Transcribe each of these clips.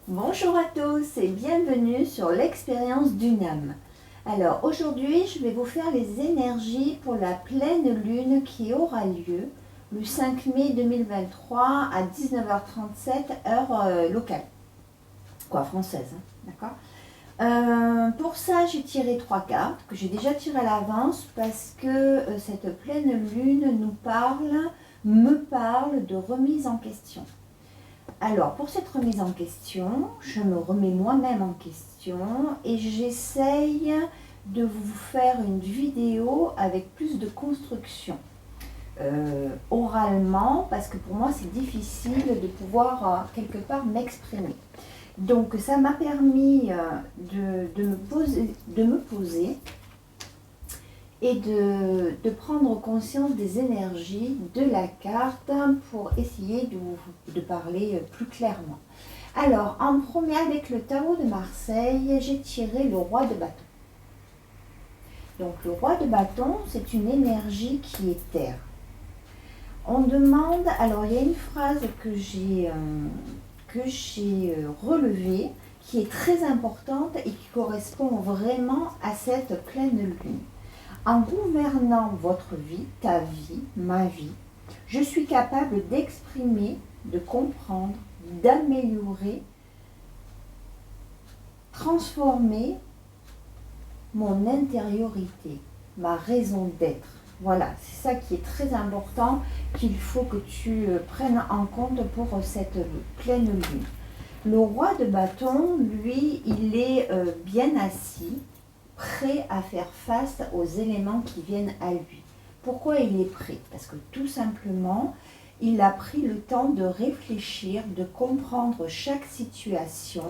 Bonjour à tous et bienvenue sur l'expérience d'une âme. Alors aujourd'hui je vais vous faire les énergies pour la pleine lune qui aura lieu le 5 mai 2023 à 19h37 heure locale, quoi française, hein, d'accord. Pour ça j'ai tiré 3 cartes que j'ai déjà tirées à l'avance parce que cette pleine lune me parle de remise en question. Alors, pour cette remise en question, je me remets moi-même en question et j'essaye de vous faire une vidéo avec plus de construction. Oralement, parce que pour moi c'est difficile de pouvoir quelque part m'exprimer. Donc ça m'a permis de me poser et de prendre conscience des énergies de la carte pour essayer de parler plus clairement. Alors, en premier, avec le tarot de Marseille, j'ai tiré le roi de bâton. Donc, le roi de bâton, c'est une énergie qui est terre. On demande, alors il y a une phrase que j'ai relevée, qui est très importante et qui correspond vraiment à cette pleine lune. En gouvernant votre vie, ta vie, ma vie, je suis capable d'exprimer, de comprendre, d'améliorer, transformer mon intériorité, ma raison d'être. Voilà, c'est ça qui est très important, qu'il faut que tu prennes en compte pour cette pleine lune. Le roi de bâton, lui, il est bien assis, prêt à faire face aux éléments qui viennent à lui. Pourquoi il est prêt? Parce que tout simplement, il a pris le temps de réfléchir, de comprendre chaque situation,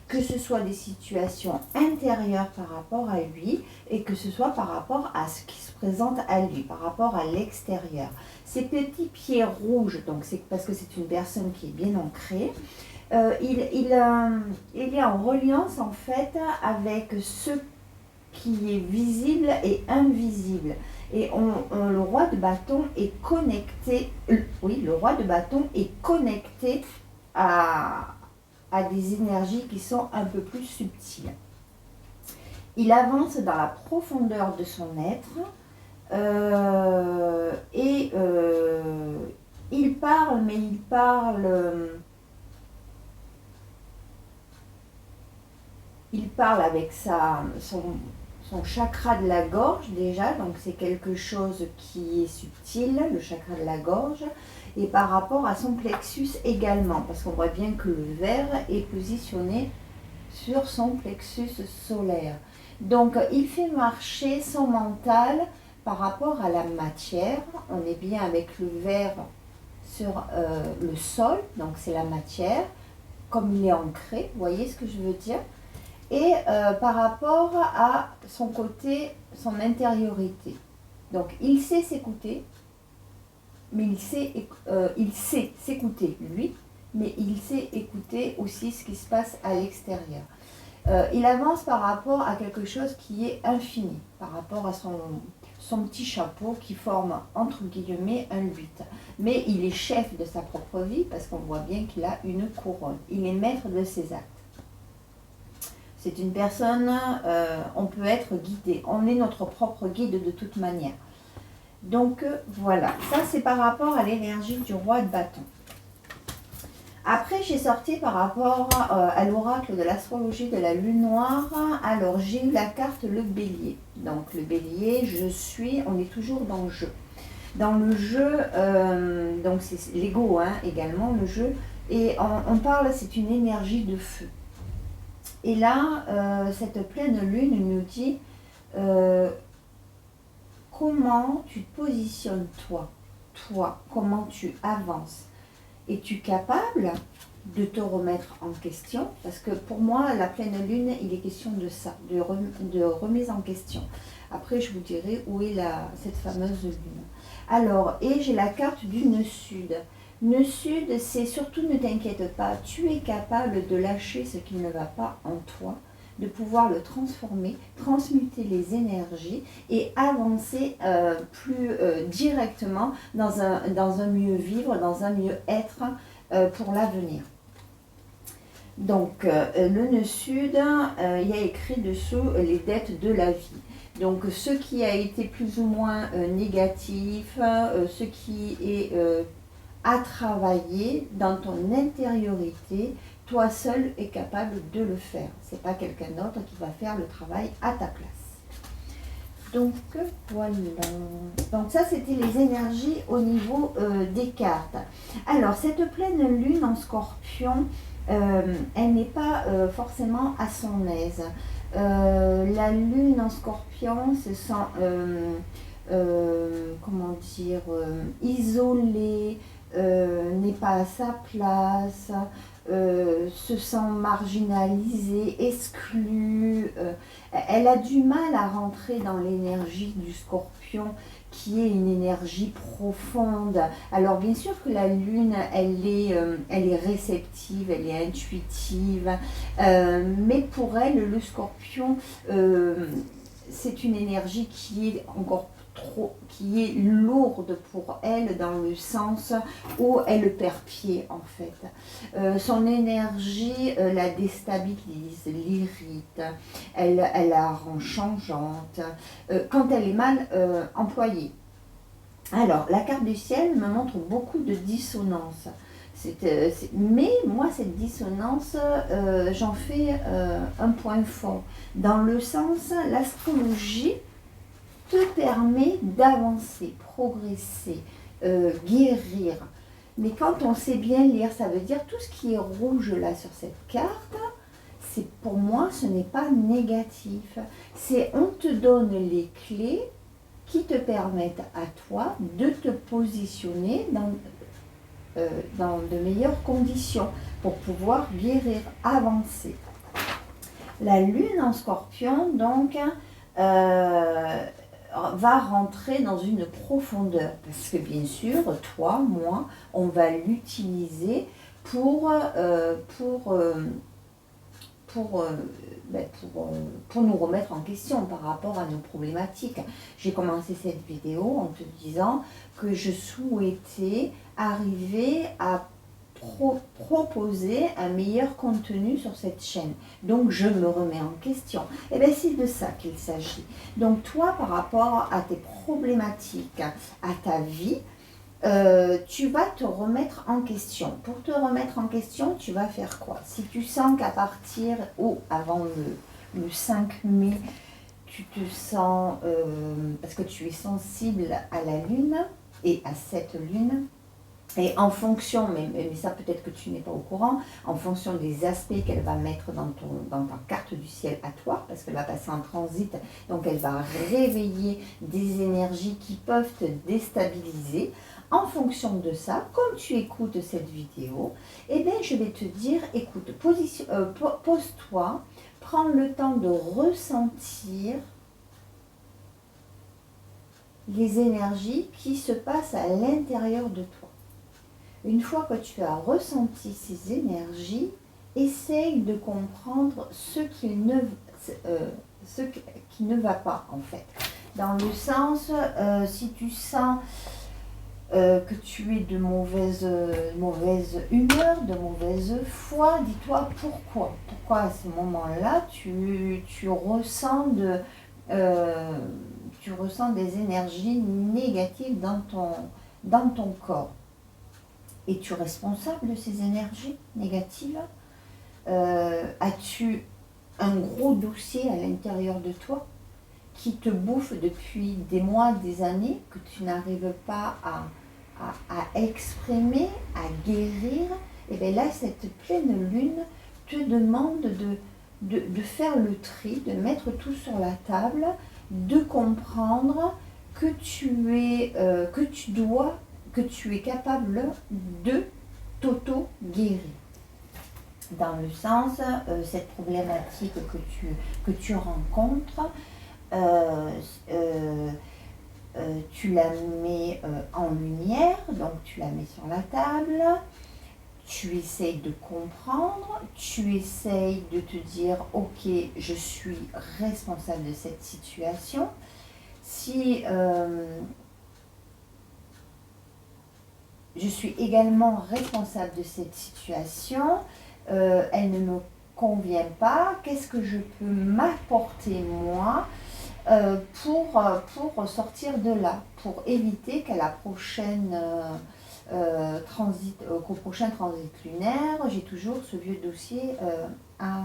que ce soit des situations intérieures par rapport à lui et que ce soit par rapport à ce qui se présente à lui, par rapport à l'extérieur. Ces petits pieds rouges, donc c'est parce que c'est une personne qui est bien ancrée, il est en reliance en fait avec ce qui est visible et invisible. Et le roi de bâton est connecté, le roi de bâton est connecté à des énergies qui sont un peu plus subtiles. Il avance dans la profondeur de son être il parle, mais il parle avec son chakra de la gorge déjà, donc c'est quelque chose qui est subtil, le chakra de la gorge, et par rapport à son plexus également, parce qu'on voit bien que le verre est positionné sur son plexus solaire. Donc il fait marcher son mental par rapport à la matière, on est bien avec le verre sur le sol, donc c'est la matière, comme il est ancré, vous voyez ce que je veux dire? Et par rapport à son côté, son intériorité. Donc il sait s'écouter, mais il sait s'écouter lui, mais il sait écouter aussi ce qui se passe à l'extérieur. Il avance par rapport à quelque chose qui est infini, par rapport à son petit chapeau qui forme entre guillemets un 8. Mais il est chef de sa propre vie parce qu'on voit bien qu'il a une couronne. Il est maître de ses actes. C'est une personne, on peut être guidé. On est notre propre guide de toute manière. Donc voilà, ça c'est par rapport à l'énergie du roi de bâton. Après j'ai sorti par rapport à l'oracle de l'astrologie de la lune noire. Alors j'ai eu la carte le bélier. Donc le bélier, on est toujours dans le jeu. Dans le jeu, donc c'est l'ego également, le jeu. Et on parle, c'est une énergie de feu. Et là, cette pleine lune nous dit comment tu te positionnes toi, comment tu avances. Es-tu capable de te remettre en question? Parce que pour moi, la pleine lune, il est question de ça, de remise en question. Après, je vous dirai où est cette fameuse lune. Alors, et j'ai la carte du nœud sud. Nœud sud, c'est surtout ne t'inquiète pas, tu es capable de lâcher ce qui ne va pas en toi, de pouvoir le transformer, transmuter les énergies et avancer plus directement dans un mieux vivre, dans un mieux être pour l'avenir. Donc, le nœud sud, il y a écrit dessous les dettes de la vie. Donc, ce qui a été plus ou moins négatif, ce qui est à travailler dans ton intériorité, toi seul es capable de le faire. C'est pas quelqu'un d'autre qui va faire le travail à ta place. Donc voilà. Donc ça c'était les énergies au niveau des cartes. Alors cette pleine lune en Scorpion, elle n'est pas forcément à son aise. La lune en Scorpion se sent comment dire isolée, n'est pas à sa place, se sent marginalisée, exclue. Elle a du mal à rentrer dans l'énergie du Scorpion, qui est une énergie profonde. Alors bien sûr que la lune, elle est réceptive, elle est intuitive, mais pour elle, le Scorpion, c'est une énergie qui est encore qui est lourde pour elle, dans le sens où elle perd pied en fait. Son énergie la déstabilise, l'irrite, elle la rend changeante quand elle est mal employée. Alors, la carte du ciel me montre beaucoup de dissonance. Mais moi, cette dissonance, j'en fais un point fort. Dans le sens, l'astrologie te permet d'avancer, progresser, guérir. Mais quand on sait bien lire, ça veut dire tout ce qui est rouge là sur cette carte, c'est pour moi, ce n'est pas négatif. C'est on te donne les clés qui te permettent à toi de te positionner dans de meilleures conditions pour pouvoir guérir, avancer. La lune en Scorpion, donc, va rentrer dans une profondeur, parce que bien sûr, toi, moi, on va l'utiliser pour nous remettre en question par rapport à nos problématiques. J'ai commencé cette vidéo en te disant que je souhaitais arriver à proposer un meilleur contenu sur cette chaîne. Donc je me remets en question. Et bien c'est de ça qu'il s'agit. Donc toi, par rapport à tes problématiques, à ta vie, tu vas te remettre en question. Pour te remettre en question, tu vas faire quoi? Si tu sens qu'à partir ou avant le 5 mai, tu te sens, parce que tu es sensible à la lune et à cette lune, et en fonction, mais ça peut-être que tu n'es pas au courant, en fonction des aspects qu'elle va mettre dans ta carte du ciel à toi, parce qu'elle va passer en transit, donc elle va réveiller des énergies qui peuvent te déstabiliser. En fonction de ça, comme tu écoutes cette vidéo, eh bien, je vais te dire, écoute, pose-toi, prends le temps de ressentir les énergies qui se passent à l'intérieur de toi. Une fois que tu as ressenti ces énergies, essaye de comprendre ce qui ne va pas en fait. Dans le sens, si tu sens que tu es de mauvaise humeur, de mauvaise foi, dis-toi pourquoi. Pourquoi à ce moment-là, tu ressens des énergies négatives dans ton corps. Es-tu responsable de ces énergies négatives? As-tu un gros dossier à l'intérieur de toi qui te bouffe depuis des mois, des années, que tu n'arrives pas à exprimer, à guérir? Et bien là, cette pleine lune te demande de faire le tri, de mettre tout sur la table, de comprendre que tu es capable de t'auto-guérir. Dans le sens, cette problématique que tu rencontres, tu la mets en lumière, donc tu la mets sur la table, tu essayes de comprendre, tu essayes de te dire, ok, je suis responsable de cette situation. Si je suis également responsable de cette situation, elle ne me convient pas, qu'est-ce que je peux m'apporter moi pour sortir de là, pour éviter qu'à la prochaine qu'au prochain transit lunaire, j'ai toujours ce vieux dossier à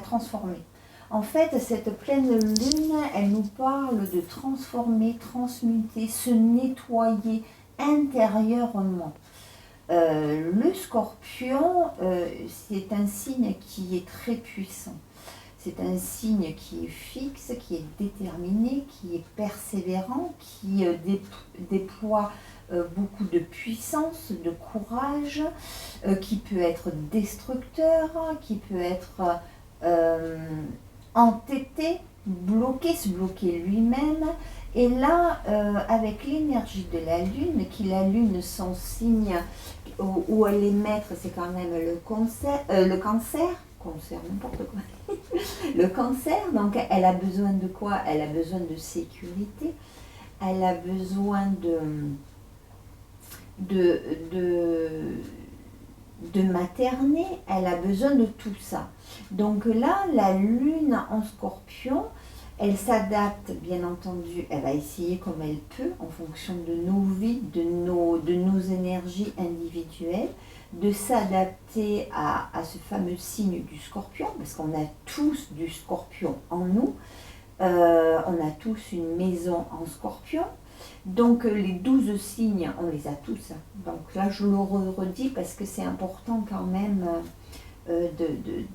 transformer. En fait, cette pleine lune, elle nous parle de transformer, transmuter, se nettoyer intérieurement. Le Scorpion, c'est un signe qui est très puissant. C'est un signe qui est fixe, qui est déterminé, qui est persévérant, qui déploie beaucoup de puissance, de courage, qui peut être destructeur, qui peut être entêté, bloqué, se bloquer lui-même. Et là, avec l'énergie de la Lune, qui la Lune, son signe où elle est maître, c'est quand même le cancer, n'importe quoi. Le cancer, donc elle a besoin de quoi? Elle a besoin de sécurité, elle a besoin de materner, elle a besoin de tout ça. Donc là, la Lune en Scorpion, elle s'adapte, bien entendu, elle va essayer comme elle peut, en fonction de nos vies, de nos énergies individuelles, de s'adapter à ce fameux signe du Scorpion, parce qu'on a tous du Scorpion en nous, on a tous une maison en Scorpion. Donc les 12 signes, on les a tous. Donc là, je le redis parce que c'est important quand même de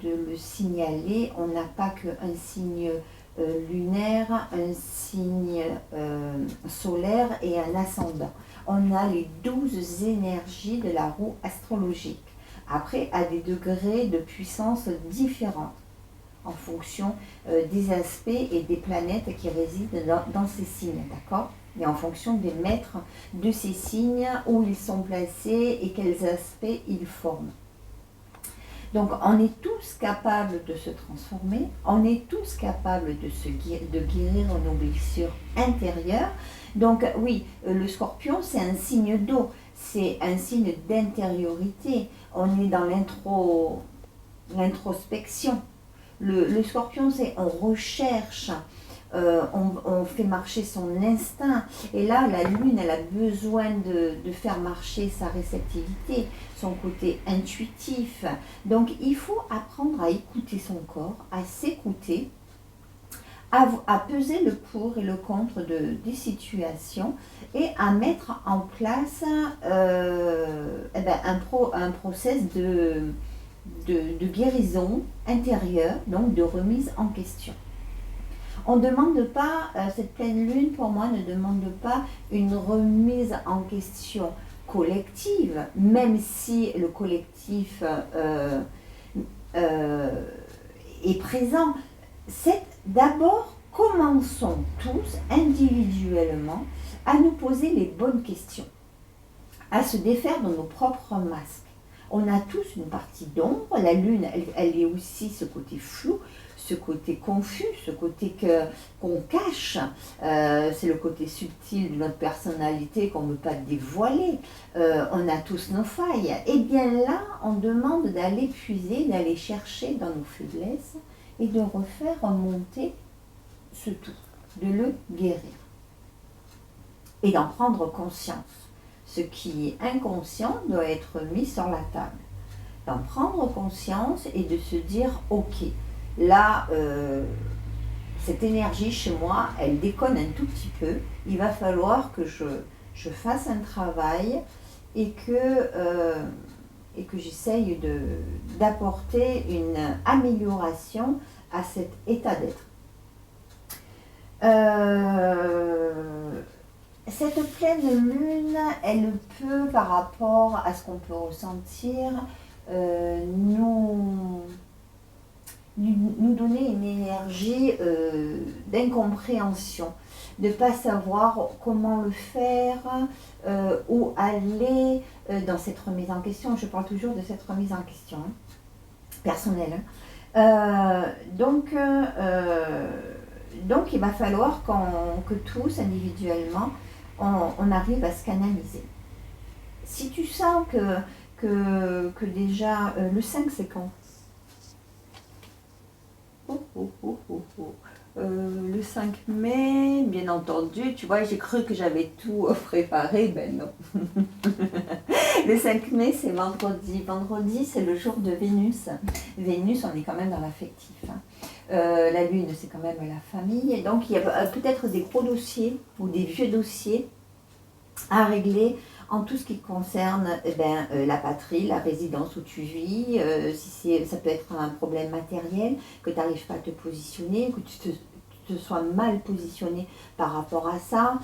le signaler. On n'a pas qu'un signe lunaire, un signe solaire et un ascendant. On a les 12 énergies de la roue astrologique. Après, à des degrés de puissance différents, en fonction des aspects et des planètes qui résident dans ces signes, d'accord? Et en fonction des maîtres de ces signes, où ils sont placés et quels aspects ils forment. Donc on est tous capables de se transformer, on est tous capables de guérir nos blessures intérieures. Donc oui, le Scorpion, c'est un signe d'eau, c'est un signe d'intériorité. On est dans l'introspection. Le Scorpion, c'est on recherche, on fait marcher son instinct. Et là, la Lune, elle a besoin de faire marcher sa réceptivité, son côté intuitif. Donc, il faut apprendre à écouter son corps, à s'écouter, à peser le pour et le contre des situations et à mettre en place un process de guérison intérieure, donc de remise en question. On ne demande pas, cette pleine lune pour moi ne demande pas une remise en question collective, même si le collectif est présent. C'est d'abord, commençons tous individuellement à nous poser les bonnes questions, à se défaire de nos propres masques. On a tous une partie d'ombre, la lune, elle est aussi ce côté flou, ce côté confus, ce côté qu'on cache, c'est le côté subtil de notre personnalité qu'on ne veut pas dévoiler, on a tous nos failles. Et bien là, on demande d'aller puiser, d'aller chercher dans nos faiblesses et de refaire remonter ce tout, de le guérir et d'en prendre conscience. Ce qui est inconscient doit être mis sur la table. D'en prendre conscience et de se dire, ok, là, cette énergie chez moi, elle déconne un tout petit peu. Il va falloir que je fasse un travail et que j'essaye d'apporter une amélioration à cet état d'être. Cette pleine lune, elle peut, par rapport à ce qu'on peut ressentir, nous donner une énergie d'incompréhension, de ne pas savoir comment le faire, où aller dans cette remise en question. Je parle toujours de cette remise en question personnelle. Donc, il va falloir que tous, individuellement, on arrive à se canaliser. Si tu sens que que déjà, le 5 c'est quand? Le 5 mai, bien entendu, tu vois, j'ai cru que j'avais tout préparé, ben non. Le 5 mai, c'est vendredi. Vendredi, c'est le jour de Vénus. Vénus, on est quand même dans l'affectif. Hein. La Lune, c'est quand même la famille. Et donc, il y a peut-être des gros dossiers ou des vieux dossiers à régler en tout ce qui concerne la patrie, la résidence où tu vis, ça peut être un problème matériel, que tu n'arrives pas à te positionner, que tu te sois mal positionné par rapport à ça.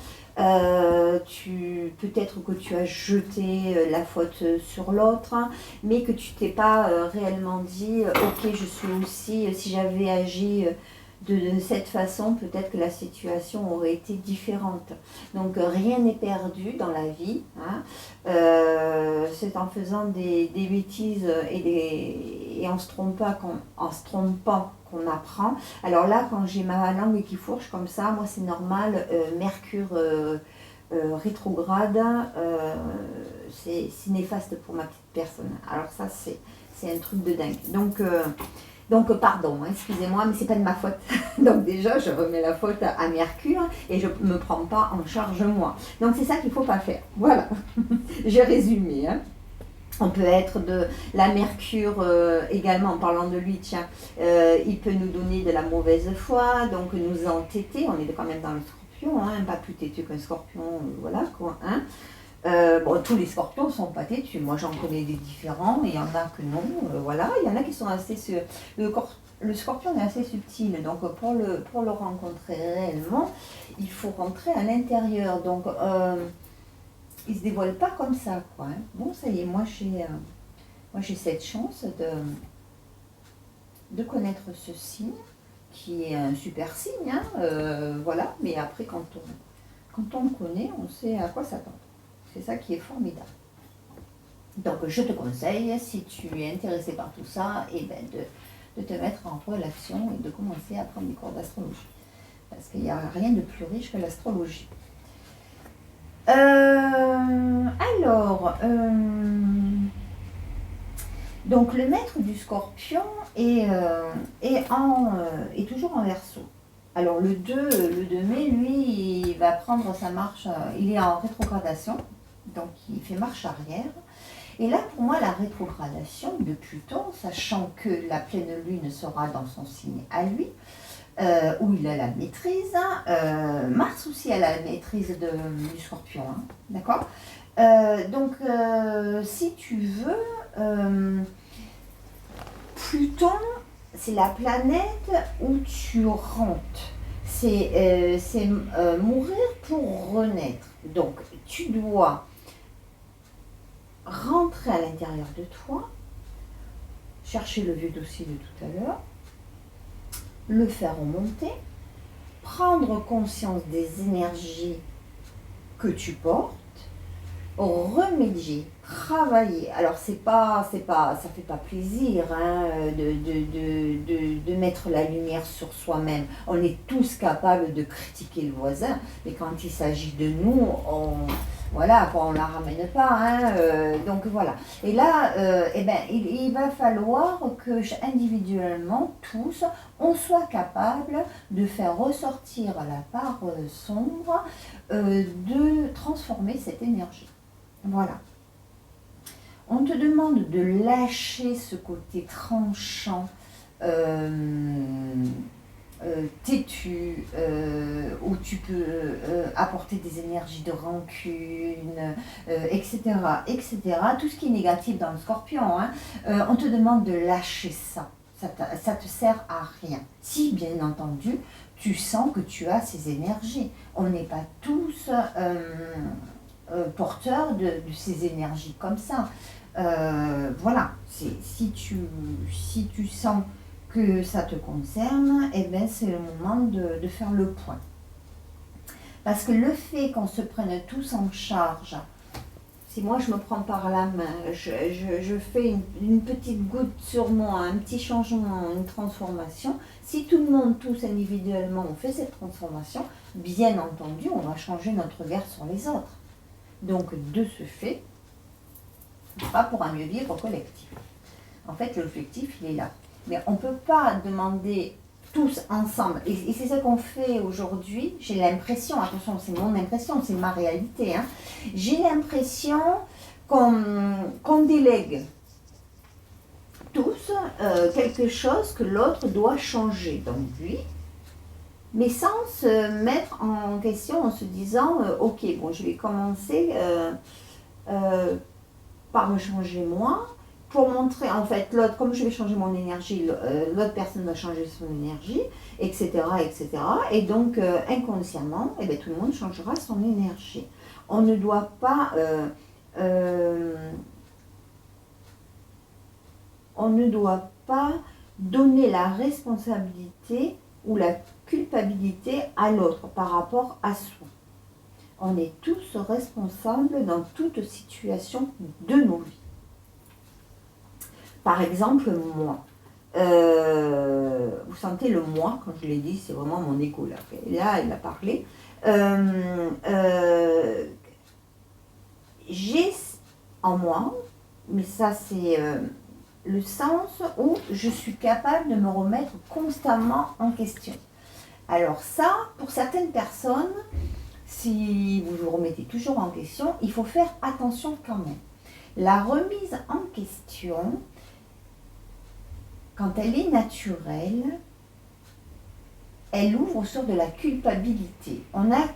Peut-être que tu as jeté la faute sur l'autre, hein, mais que tu t'es pas réellement dit, ok, je suis aussi, si j'avais agi de cette façon, peut-être que la situation aurait été différente. Donc rien n'est perdu dans la vie. Hein. C'est en faisant des bêtises et en se trompant qu'on apprend. Alors là, quand j'ai ma langue qui fourche comme ça, moi c'est normal. Mercure rétrograde, c'est néfaste pour ma petite personne. Alors ça, c'est un truc de dingue. Donc pardon, hein, excusez-moi, mais c'est pas de ma faute. Donc déjà, je remets la faute à Mercure et je ne me prends pas en charge moi. Donc c'est ça qu'il ne faut pas faire. Voilà, j'ai résumé. Hein. On peut être de la Mercure également, en parlant de lui, tiens, il peut nous donner de la mauvaise foi, donc nous entêter, on est quand même dans le scorpion, hein, pas plus têtu qu'un scorpion, voilà quoi. Hein. Bon, tous les scorpions ne sont pas têtus. Moi, j'en connais des différents, mais il y en a que non. Voilà, il y en a qui sont assez... Le scorpion est assez subtil, donc pour le rencontrer réellement, il faut rentrer à l'intérieur. Donc, il ne se dévoile pas comme ça, quoi. Hein. Bon, ça y est, moi, j'ai cette chance de connaître ce signe, qui est un super signe, hein, voilà. Mais après, quand on le connaît, on sait à quoi s'attendre. C'est ça qui est formidable. Donc je te conseille, si tu es intéressé par tout ça, de te mettre en relation et de commencer à prendre des cours d'astrologie. Parce qu'il n'y a rien de plus riche que l'astrologie. Donc le maître du scorpion est toujours en Verseau. Alors le 2 mai, lui, il va prendre sa marche, il est en rétrogradation, donc il fait marche arrière. Et là, pour moi, la rétrogradation de Pluton, sachant que la pleine lune sera dans son signe à lui, où il a la maîtrise, Mars aussi a la maîtrise du scorpion, hein, d'accord. Donc, si tu veux, Pluton, c'est la planète où tu rentres. C'est mourir pour renaître. Donc, tu dois rentrer à l'intérieur de toi, chercher le vieux dossier de tout à l'heure, le faire remonter, prendre conscience des énergies que tu portes, remédier, travailler. Alors ça fait pas plaisir hein, de mettre la lumière sur soi-même. On est tous capables de critiquer le voisin, mais quand il s'agit de nous, on la ramène pas. Hein, donc voilà. Et là, il va falloir que individuellement, tous, on soit capable de faire ressortir la part sombre, de transformer cette énergie. Voilà. On te demande de lâcher ce côté tranchant, têtu, où tu peux apporter des énergies de rancune, etc., etc. Tout ce qui est négatif dans le scorpion, hein, on te demande de lâcher ça. Ça te sert à rien. Si, bien entendu, tu sens que tu as ces énergies. On n'est pas tous... porteur de ces énergies comme ça. Voilà, si tu sens que ça te concerne, c'est le moment de faire le point. Parce que le fait qu'on se prenne tous en charge, si moi je me prends par la main, je fais une petite goutte sur moi, un petit changement, une transformation, si tout le monde, tous individuellement, on fait cette transformation, bien entendu, on va changer notre regard sur les autres. Donc, de ce fait, pas pour un mieux vivre collectif. En fait, l'objectif, il est là. Mais on ne peut pas demander tous ensemble, et c'est ce qu'on fait aujourd'hui, j'ai l'impression, attention, c'est mon impression, c'est ma réalité, hein. J'ai l'impression qu'on délègue tous quelque chose que l'autre doit changer, donc lui, mais sans se mettre en question en se disant ok, bon, je vais commencer par me changer moi, pour montrer en fait l'autre, comme je vais changer mon énergie, l'autre personne va changer son énergie, etc. etc. Et donc inconsciemment, eh bien, tout le monde changera son énergie. On ne doit pas donner la responsabilité ou la culpabilité à l'autre par rapport à soi. On est tous responsables dans toute situation de nos vies. Par exemple, moi. Vous sentez le moi, quand je l'ai dit, c'est vraiment mon égo là. Et là, il a parlé. J'ai en moi, mais ça c'est le sens où je suis capable de me remettre constamment en question. Alors ça, pour certaines personnes, si vous vous remettez toujours en question, il faut faire attention quand même. La remise en question, quand elle est naturelle, elle ouvre sur de la culpabilité. On a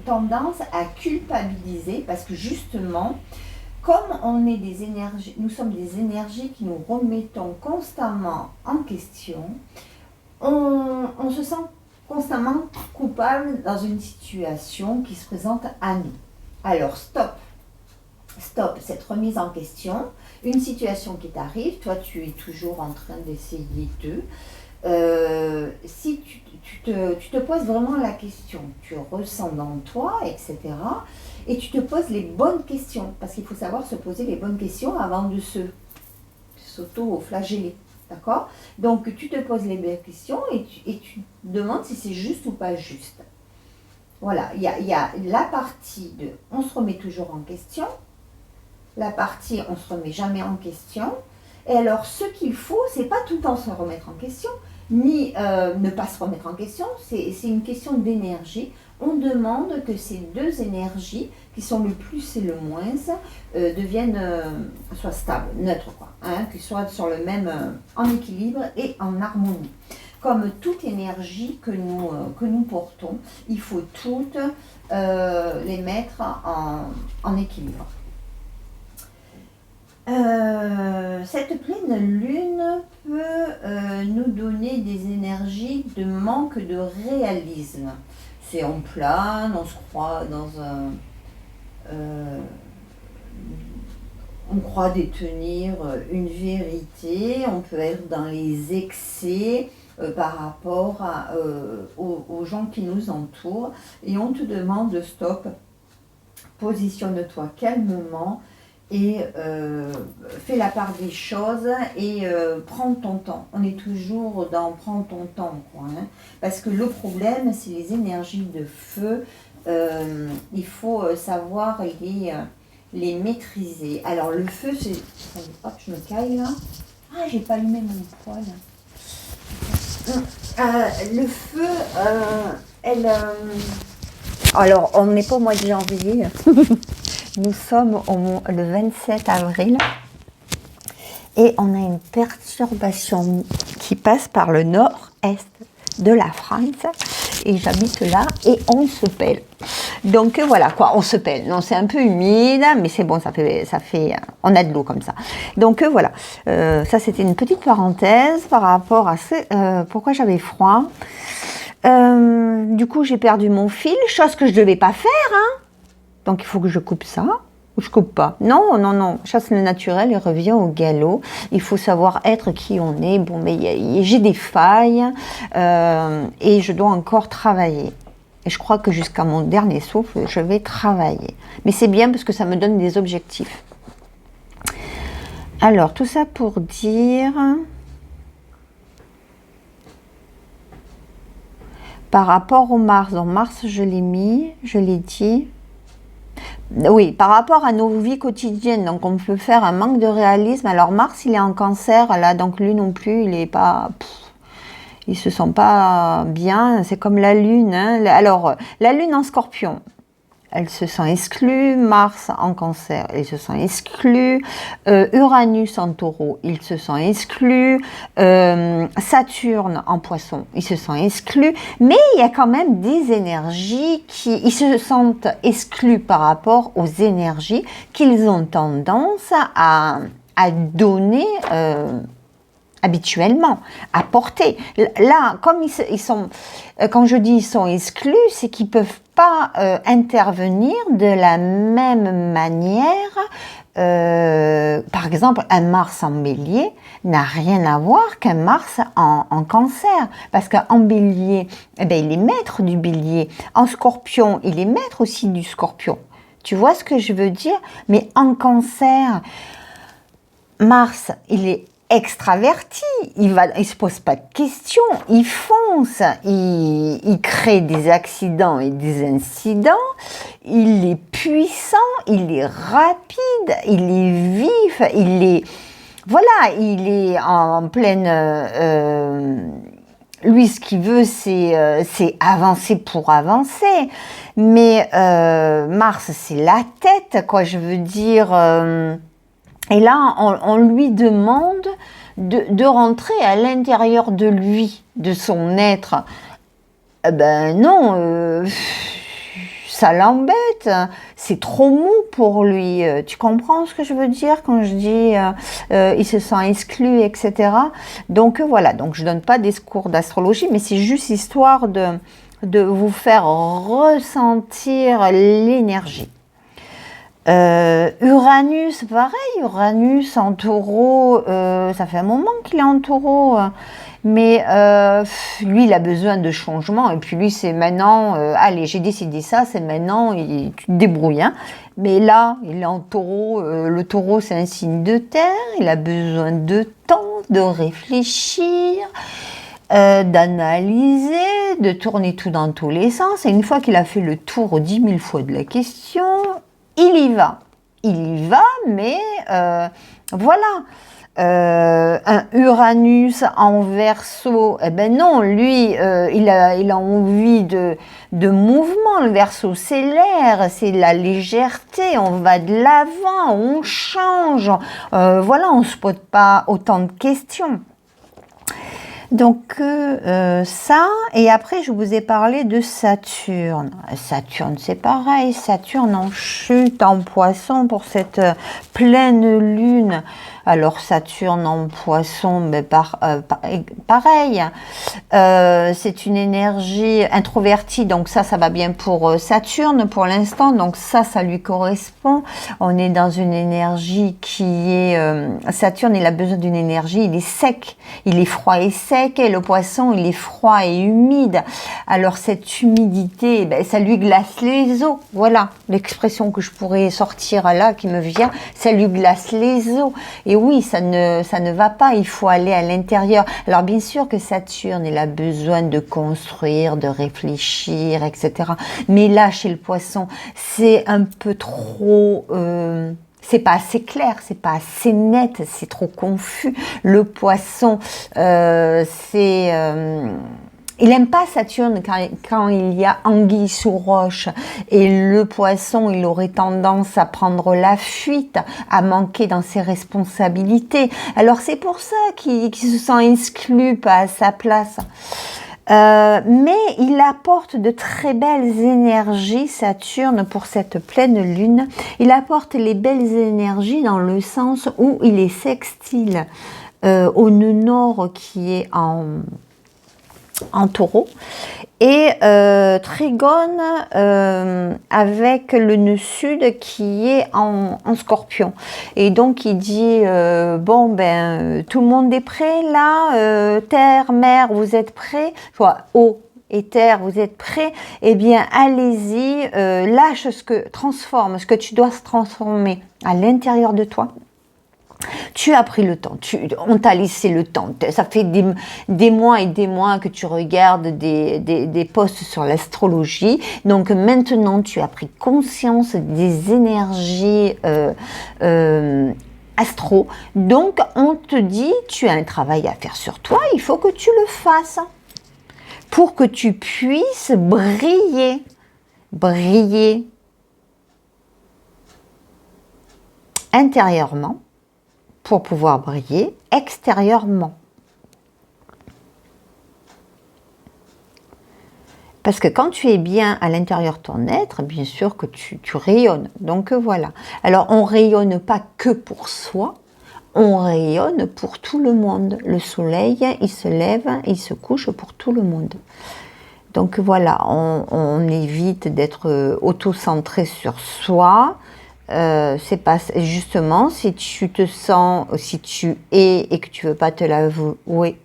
tendance à culpabiliser parce que justement, comme on est des énergies, nous sommes des énergies qui nous remettons constamment en question, on se sent constamment coupable dans une situation qui se présente à nous. Alors stop cette remise en question, une situation qui t'arrive, toi tu es toujours en train d'essayer si tu te poses vraiment la question, tu ressens dans toi, etc. Et tu te poses les bonnes questions, parce qu'il faut savoir se poser les bonnes questions avant de s'auto-flageller. D'accord? Donc tu te poses les bonnes questions et tu te demandes si c'est juste ou pas juste. Voilà, il y a la partie de on se remet toujours en question, la partie on se remet jamais en question. Et alors ce qu'il faut, c'est pas tout le temps se remettre en question, ni ne pas se remettre en question, c'est une question d'énergie. On demande que ces deux énergies, qui sont le plus et le moins, deviennent, soient stables, neutres, quoi, hein, qu'ils soient sur le même, en équilibre et en harmonie. Comme toute énergie que nous portons, il faut toutes les mettre en équilibre. Cette pleine lune peut nous donner des énergies de manque de réalisme. C'est on plane, on se croit dans on croit détenir une vérité, on peut être dans les excès par rapport aux gens qui nous entourent et on te demande de stop, positionne-toi calmement et fais la part des choses et prends ton temps. On est toujours dans prends ton temps, quoi, hein, parce que le problème, c'est les énergies de feu. Il faut savoir les maîtriser. Alors le feu, c'est... Hop, je me caille là. Ah, j'ai pas allumé mon poêle. Le feu, alors, on n'est pas au mois de janvier. Nous sommes le 27 avril et on a une perturbation qui passe par le nord-est de la France et j'habite là et on se pèle. Donc voilà quoi, on se pèle. Non, c'est un peu humide, mais c'est bon, ça fait, on a de l'eau comme ça. Donc voilà, ça c'était une petite parenthèse par rapport à pourquoi j'avais froid. Du coup, j'ai perdu mon fil, chose que je ne devais pas faire, hein. Donc il faut que je coupe ça, ou je coupe pas. Non, chasse le naturel et revient au galop. Il faut savoir être qui on est. Bon, mais j'ai des failles et je dois encore travailler. Et je crois que jusqu'à mon dernier souffle, je vais travailler. Mais c'est bien parce que ça me donne des objectifs. Alors, tout ça pour dire... Par rapport au Mars, en Mars, je l'ai mis, je l'ai dit... Oui, par rapport à nos vies quotidiennes, donc on peut faire un manque de réalisme. Alors Mars, il est en Cancer, là, donc lui non plus, il est pas... il se sent pas bien, c'est comme la Lune. Hein. Alors, la Lune en Scorpion, elle se sent exclue. Mars en Cancer, il se sent exclu. Uranus en Taureau, il se sent exclu. Saturne en Poisson, il se sent exclu. Mais il y a quand même des énergies qui ils se sentent exclus par rapport aux énergies qu'ils ont tendance à donner habituellement, à porter. Là, comme ils sont, quand je dis ils sont exclus, c'est qu'ils peuvent pas intervenir de la même manière. Par exemple, un Mars en Bélier n'a rien à voir qu'un Mars en Cancer, parce qu'en Bélier, eh ben, il est maître du Bélier. En Scorpion, il est maître aussi du Scorpion. Tu vois ce que je veux dire? Mais en Cancer, Mars, il est extraverti, il se pose pas de questions, il fonce, il crée des accidents et des incidents, il est puissant, il est rapide, il est vif, il est en pleine... lui, ce qu'il veut, c'est avancer pour avancer. Mais Mars, c'est la tête, quoi, je veux dire... Et là, on lui demande de rentrer à l'intérieur de lui, de son être. Ben non, ça l'embête, c'est trop mou pour lui. Tu comprends ce que je veux dire quand je dis il se sent exclu, etc. Donc voilà, donc je donne pas des cours d'astrologie, mais c'est juste histoire de vous faire ressentir l'énergie. Uranus, pareil, Uranus en Taureau, ça fait un moment qu'il est en Taureau, mais lui, il a besoin de changement, et puis lui, c'est maintenant, allez, j'ai décidé ça, c'est maintenant, tu te débrouilles, hein. Mais là, il est en Taureau, le Taureau, c'est un signe de terre, il a besoin de temps, de réfléchir, d'analyser, de tourner tout dans tous les sens, et une fois qu'il a fait le tour 10 000 fois de la question, il y va, mais voilà. Un Uranus en Verseau, eh ben non, lui, il a envie de mouvement. Le Verseau, c'est l'air, c'est la légèreté, on va de l'avant, on change. Voilà, on ne se pose pas autant de questions. Donc ça, et après je vous ai parlé de Saturne. Saturne, c'est pareil, Saturne en chute, en Poisson pour cette pleine lune. Alors Saturne en Poisson, mais pareil, c'est une énergie introvertie, donc ça va bien pour Saturne pour l'instant, donc ça lui correspond. On est dans une énergie qui est... Saturne, il a besoin d'une énergie, il est sec, il est froid et sec, et le Poisson, il est froid et humide. Alors cette humidité, ben, ça lui glace les os, voilà l'expression que je pourrais sortir là, qui me vient, ça lui glace les os. Et oui, ça ne va pas, il faut aller à l'intérieur. Alors bien sûr que Saturne, il a besoin de construire, de réfléchir, etc. Mais là, chez le Poisson, c'est un peu trop... c'est pas assez clair, c'est pas assez net, c'est trop confus. Le Poisson, il n'aime pas Saturne quand il y a anguille sous roche, et le Poisson, il aurait tendance à prendre la fuite, à manquer dans ses responsabilités. Alors c'est pour ça qu'il se sent exclu, pas à sa place. Mais il apporte de très belles énergies, Saturne, pour cette pleine lune. Il apporte les belles énergies dans le sens où il est sextile au nœud nord qui est en Taureau, et trigone avec le nœud sud qui est en Scorpion. Et donc il dit bon ben tout le monde est prêt là, terre, mer, vous êtes prêts, soit eau et terre, vous êtes prêts, eh bien allez-y, transforme ce que tu dois se transformer à l'intérieur de toi. Tu as pris le temps, on t'a laissé le temps. Ça fait des mois et des mois que tu regardes des posts sur l'astrologie. Donc maintenant, tu as pris conscience des énergies astro. Donc on te dit, tu as un travail à faire sur toi, il faut que tu le fasses pour que tu puisses briller. Briller intérieurement pour pouvoir briller extérieurement. Parce que quand tu es bien à l'intérieur de ton être, bien sûr que tu rayonnes. Donc voilà. Alors on ne rayonne pas que pour soi, on rayonne pour tout le monde. Le soleil, il se lève, il se couche pour tout le monde. Donc voilà, on évite d'être auto-centré sur soi. C'est pas justement si tu te sens, si tu es et que tu veux pas te l'avouer,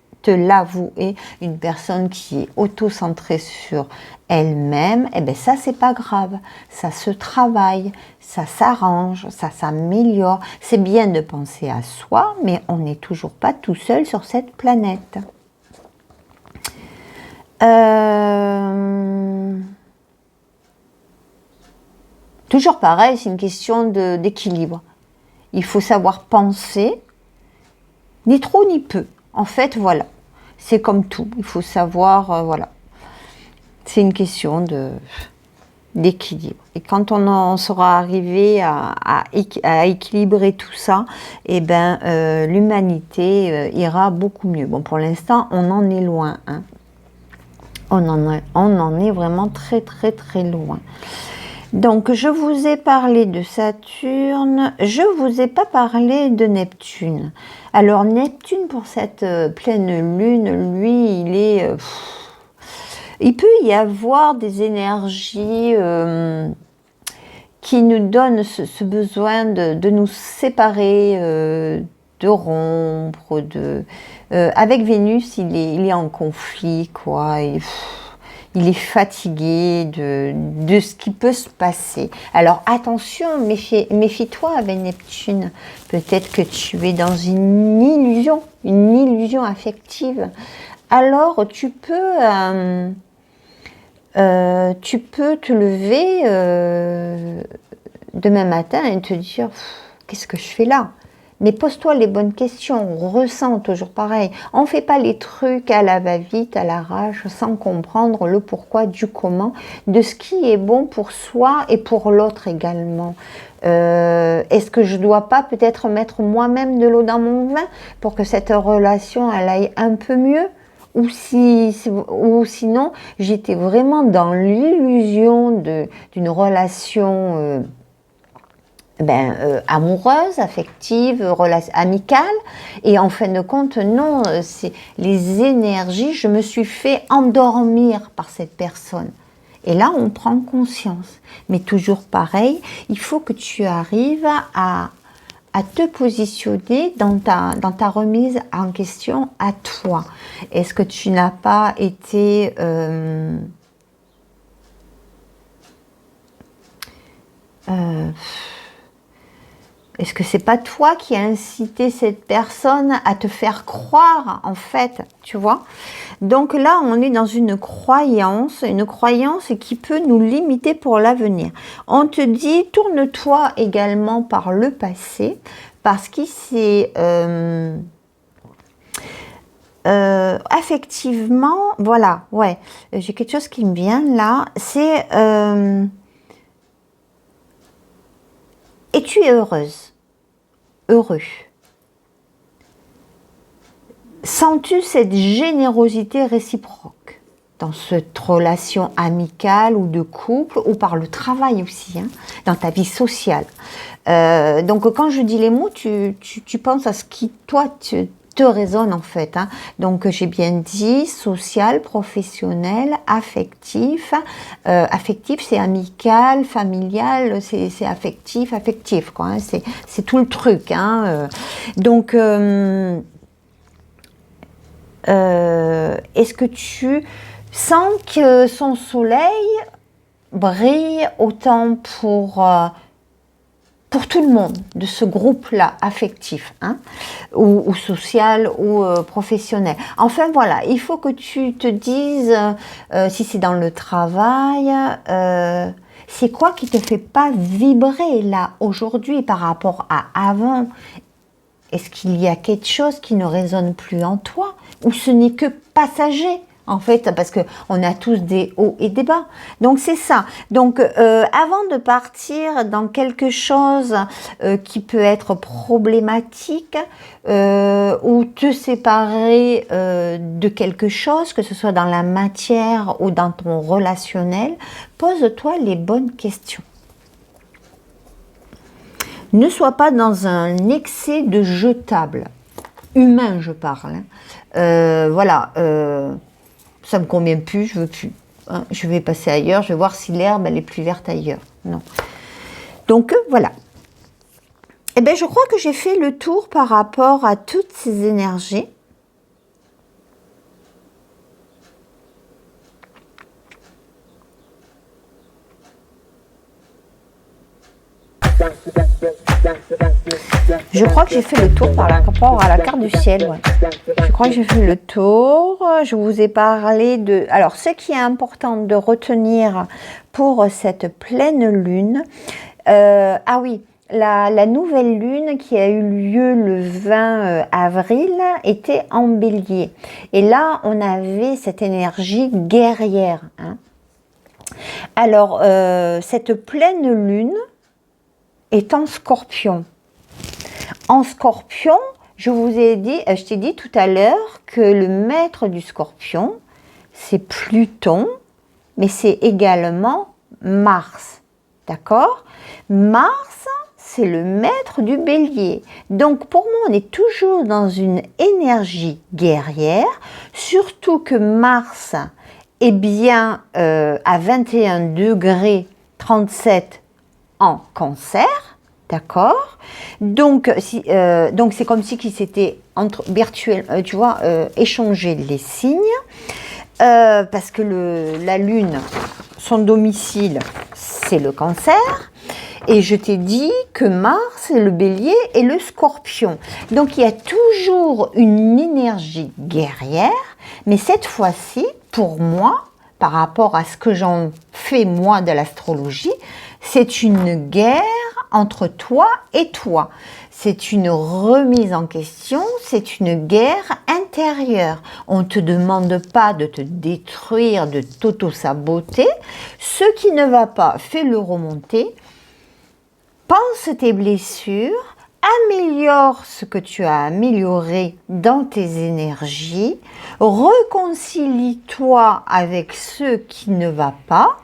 une personne qui est auto-centrée sur elle-même, eh ben ça c'est pas grave, ça se travaille, ça s'arrange, ça s'améliore. C'est bien de penser à soi, mais on n'est toujours pas tout seul sur cette planète. Toujours pareil, c'est une question d'équilibre. Il faut savoir penser, ni trop ni peu. En fait, voilà, c'est comme tout. Il faut savoir, voilà, c'est une question d'équilibre. Et quand on sera arrivé à équilibrer tout ça, eh ben, l'humanité ira beaucoup mieux. Bon, pour l'instant, on en est loin. Hein. On en est vraiment très, très, très loin. Donc, je vous ai parlé de Saturne, je ne vous ai pas parlé de Neptune. Alors, Neptune, pour cette pleine lune, lui, il est... il peut y avoir des énergies qui nous donnent ce besoin de nous séparer, de rompre, avec Vénus, il est en conflit, quoi. Il est fatigué de ce qui peut se passer. Alors attention, méfie-toi avec Neptune. Peut-être que tu es dans une illusion affective. Alors tu peux te lever demain matin et te dire qu'est-ce que je fais là? Mais pose-toi les bonnes questions, ressens toujours pareil. On ne fait pas les trucs à la va-vite, à l'arrache, sans comprendre le pourquoi, du comment, de ce qui est bon pour soi et pour l'autre également. Est-ce que je ne dois pas peut-être mettre moi-même de l'eau dans mon vin pour que cette relation elle aille un peu mieux? Ou sinon, j'étais vraiment dans l'illusion d'une relation... amoureuse, affective, amicale, et en fin de compte, non, c'est les énergies, je me suis fait endormir par cette personne. Et là, on prend conscience. Mais toujours pareil, il faut que tu arrives à te positionner dans ta remise en question à toi. Est-ce que tu n'as pas été... Est-ce que c'est pas toi qui as incité cette personne à te faire croire, en fait, tu vois? Donc là, on est dans une croyance qui peut nous limiter pour l'avenir. On te dit, tourne-toi également par le passé, parce qu'il s'est... affectivement, voilà, ouais, j'ai quelque chose qui me vient là, c'est... et tu es heureuse, heureux. Sens-tu cette générosité réciproque dans cette relation amicale ou de couple ou par le travail aussi, hein, dans ta vie sociale? Donc quand je dis les mots, tu penses à ce qui, toi, te résonne en fait. Hein. Donc j'ai bien dit social, professionnel, affectif. Affectif, c'est amical, familial, c'est affectif, quoi. Hein. C'est tout le truc. Hein. Donc est-ce que tu sens que son soleil brille autant pour pour tout le monde, de ce groupe-là, affectif, hein, ou social, ou professionnel. Enfin, voilà, il faut que tu te dises, si c'est dans le travail, c'est quoi qui te fait pas vibrer, là, aujourd'hui, par rapport à avant? Est-ce qu'il y a quelque chose qui ne résonne plus en toi? Ou ce n'est que passager? En fait, parce qu'on a tous des hauts et des bas. Donc, c'est ça. Donc, avant de partir dans quelque chose qui peut être problématique ou te séparer de quelque chose, que ce soit dans la matière ou dans ton relationnel, pose-toi les bonnes questions. Ne sois pas dans un excès de jetable. Humain, je parle. Hein. Voilà. Ça me convient plus, je veux plus. Hein, je vais passer ailleurs, je vais voir si l'herbe elle est plus verte ailleurs. Non. Donc voilà. Eh bien, je crois que j'ai fait le tour par rapport à toutes ces énergies. Je crois que j'ai fait le tour par rapport à la carte du ciel. Ouais. Je crois que j'ai fait le tour. Je vous ai parlé de... Alors, ce qui est important de retenir pour cette pleine lune... ah oui, la nouvelle lune qui a eu lieu le 20 avril était en bélier. Et là, on avait cette énergie guerrière. Hein. Alors, cette pleine lune est en Scorpion. En Scorpion, je t'ai dit tout à l'heure que le maître du Scorpion, c'est Pluton, mais c'est également Mars. D'accord? Mars, c'est le maître du Bélier. Donc pour moi, on est toujours dans une énergie guerrière, surtout que Mars est bien à 21 degrés 37 en Cancer. D'accord? Donc c'est comme si qu'ils s'étaient échangé les signes, parce que la Lune, son domicile, c'est le Cancer, et je t'ai dit que Mars, c'est le Bélier et le Scorpion. Donc il y a toujours une énergie guerrière, mais cette fois-ci, pour moi, par rapport à ce que j'en fais moi de l'astrologie, c'est une guerre entre toi et toi. C'est une remise en question, c'est une guerre intérieure. On ne te demande pas de te détruire, de t'auto-saboter. Ce qui ne va pas, fais-le remonter. Pense tes blessures, améliore ce que tu as amélioré dans tes énergies, réconcilie-toi avec ce qui ne va pas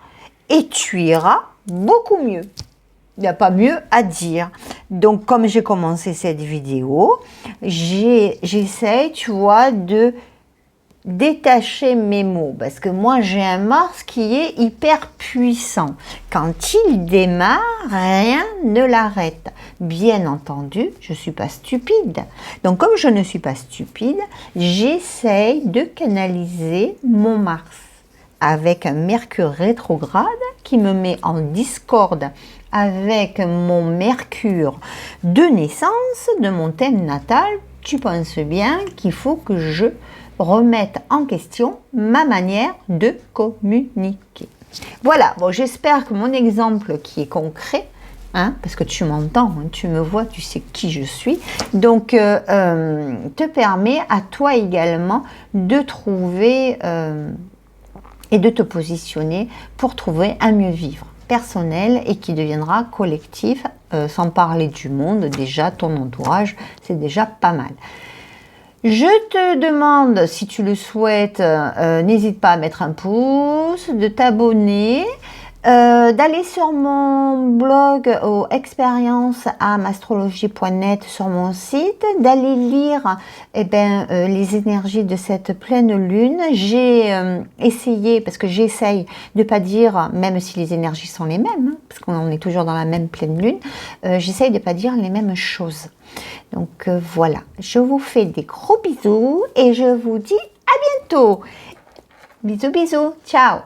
et tu iras beaucoup mieux. Il n'y a pas mieux à dire. Donc, comme j'ai commencé cette vidéo, j'essaye, tu vois, de détacher mes mots. Parce que moi, j'ai un Mars qui est hyper puissant. Quand il démarre, rien ne l'arrête. Bien entendu, je ne suis pas stupide. Donc, comme je ne suis pas stupide, j'essaye de canaliser mon Mars avec un Mercure rétrograde qui me met en discorde avec mon Mercure de naissance, de mon thème natal. Tu penses bien qu'il faut que je remette en question ma manière de communiquer. Voilà, bon, j'espère que mon exemple qui est concret, hein, parce que tu m'entends, hein, tu me vois, tu sais qui je suis, donc te permet à toi également de trouver et de te positionner pour trouver un mieux vivre personnel et qui deviendra collectif, sans parler du monde. Déjà ton entourage, c'est déjà pas mal. Je te demande, si tu le souhaites, n'hésite pas à mettre un pouce, de t'abonner, d'aller sur mon blog au expérienceamastrologie.net sur mon site, d'aller lire les énergies de cette pleine lune. J'ai essayé, parce que j'essaye de pas dire, même si les énergies sont les mêmes, hein, parce qu'on est toujours dans la même pleine lune, j'essaye de pas dire les mêmes choses. Donc voilà, je vous fais des gros bisous et je vous dis à bientôt. Bisous, bisous, ciao.